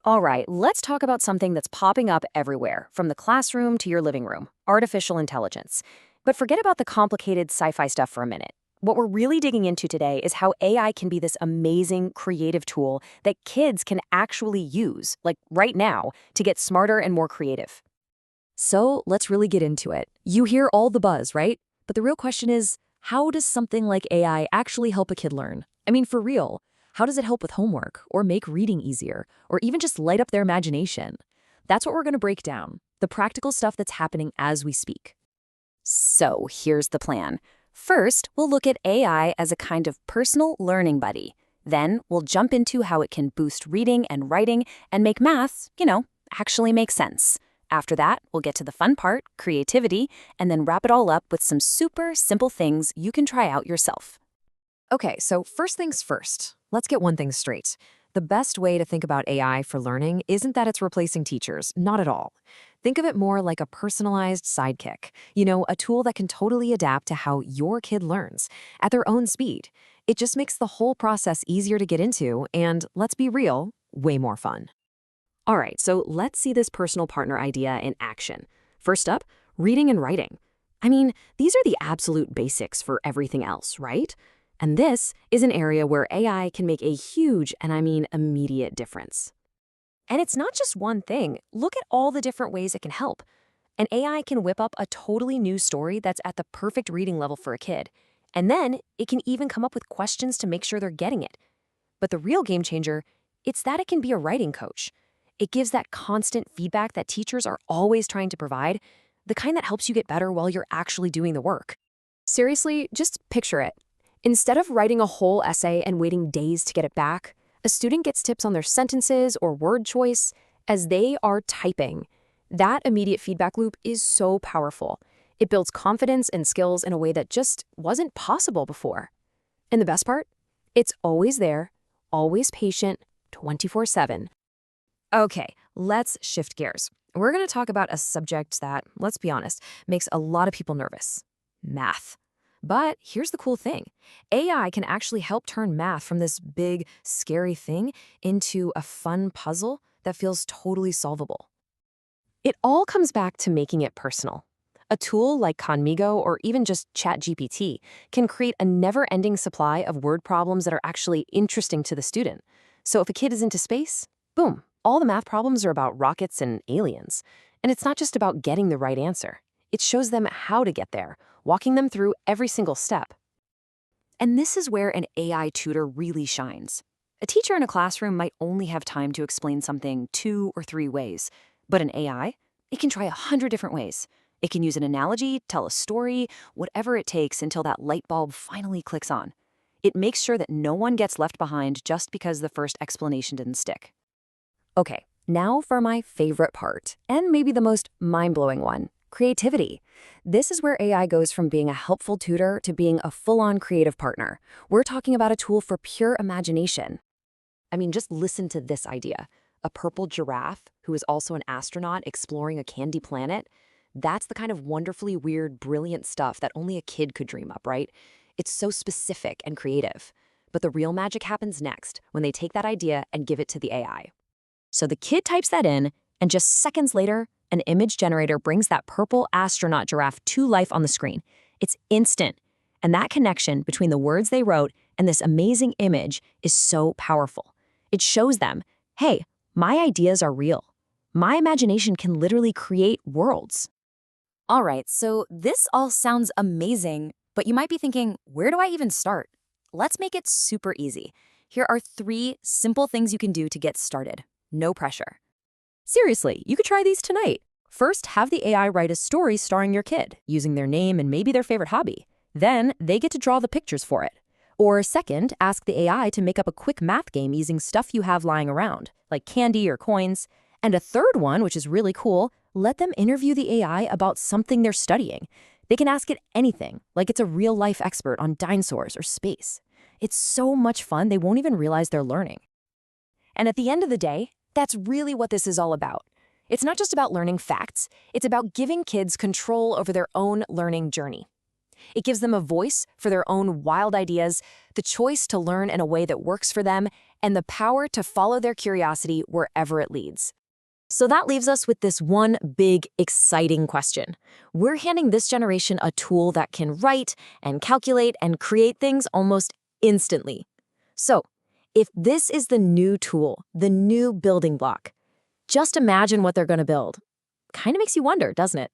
All right, let's talk about something that's popping up everywhere, from the classroom to your living room: artificial intelligence. But forget about the complicated sci-fi stuff for a minute. What we're really digging into today is how AI can be this amazing, creative tool that kids can actually use, like right now, to get smarter and more creative. So let's really get into it. You hear all the buzz, right? But the real question is, how does something like AI actually help a kid learn? I mean, for real, how does it help with homework, or make reading easier, or even just light up their imagination? That's what we're going to break down, the practical stuff that's happening as we speak. So here's the plan. First, we'll look at AI as a kind of personal learning buddy. Then we'll jump into how it can boost reading and writing and make math, actually make sense. After that, we'll get to the fun part, creativity, and then wrap it all up with some super simple things you can try out yourself. Okay, so first things first, let's get one thing straight. The best way to think about AI for learning isn't that it's replacing teachers, not at all. Think of it more like a personalized sidekick, a tool that can totally adapt to how your kid learns at their own speed. It just makes the whole process easier to get into and, let's be real, way more fun. All right, so let's see this personal partner idea in action. First up, reading and writing. I mean, these are the absolute basics for everything else, right? And this is an area where AI can make a huge, and I mean immediate difference. And it's not just one thing. Look at all the different ways it can help. An AI can whip up a totally new story that's at the perfect reading level for a kid. And then it can even come up with questions to make sure they're getting it. But the real game changer, it's that it can be a writing coach. It gives that constant feedback that teachers are always trying to provide, the kind that helps you get better while you're actually doing the work. Seriously, just picture it. Instead of writing a whole essay and waiting days to get it back, a student gets tips on their sentences or word choice as they are typing. That immediate feedback loop is so powerful. It builds confidence and skills in a way that just wasn't possible before. And the best part? It's always there, always patient, 24/7. Okay, let's shift gears. We're going to talk about a subject that, let's be honest, makes a lot of people nervous: math. But here's the cool thing. AI can actually help turn math from this big, scary thing into a fun puzzle that feels totally solvable. It all comes back to making it personal. A tool like Conmigo or even just ChatGPT can create a never-ending supply of word problems that are actually interesting to the student. So if a kid is into space, boom, all the math problems are about rockets and aliens. And it's not just about getting the right answer. It shows them how to get there, walking them through every single step. And this is where an AI tutor really shines. A teacher in a classroom might only have time to explain something 2 or 3 ways, but an AI, it can try 100 different ways. It can use an analogy, tell a story, whatever it takes until that light bulb finally clicks on. It makes sure that no one gets left behind just because the first explanation didn't stick. Okay, now for my favorite part, and maybe the most mind-blowing one: creativity. This is where AI goes from being a helpful tutor to being a full-on creative partner. We're talking about a tool for pure imagination. I mean, just listen to this idea. A purple giraffe who is also an astronaut exploring a candy planet. That's the kind of wonderfully weird, brilliant stuff that only a kid could dream up, right? It's so specific and creative. But the real magic happens next, when they take that idea and give it to the AI. So the kid types that in, and just seconds later, an image generator brings that purple astronaut giraffe to life on the screen. It's instant. And that connection between the words they wrote and this amazing image is so powerful. It shows them, hey, my ideas are real. My imagination can literally create worlds. All right, so this all sounds amazing, but you might be thinking, where do I even start? Let's make it super easy. Here are 3 simple things you can do to get started. No pressure. Seriously, you could try these tonight. First, have the AI write a story starring your kid, using their name and maybe their favorite hobby. Then, they get to draw the pictures for it. Or second, ask the AI to make up a quick math game using stuff you have lying around, like candy or coins. And a third one, which is really cool, let them interview the AI about something they're studying. They can ask it anything, like it's a real-life expert on dinosaurs or space. It's so much fun, they won't even realize they're learning. And at the end of the day, that's really what this is all about. It's not just about learning facts, it's about giving kids control over their own learning journey. It gives them a voice for their own wild ideas, the choice to learn in a way that works for them, and the power to follow their curiosity wherever it leads. So that leaves us with this one big, exciting question. We're handing this generation a tool that can write and calculate and create things almost instantly. So, if this is the new tool, the new building block, just imagine what they're going to build. Kind of makes you wonder, doesn't it?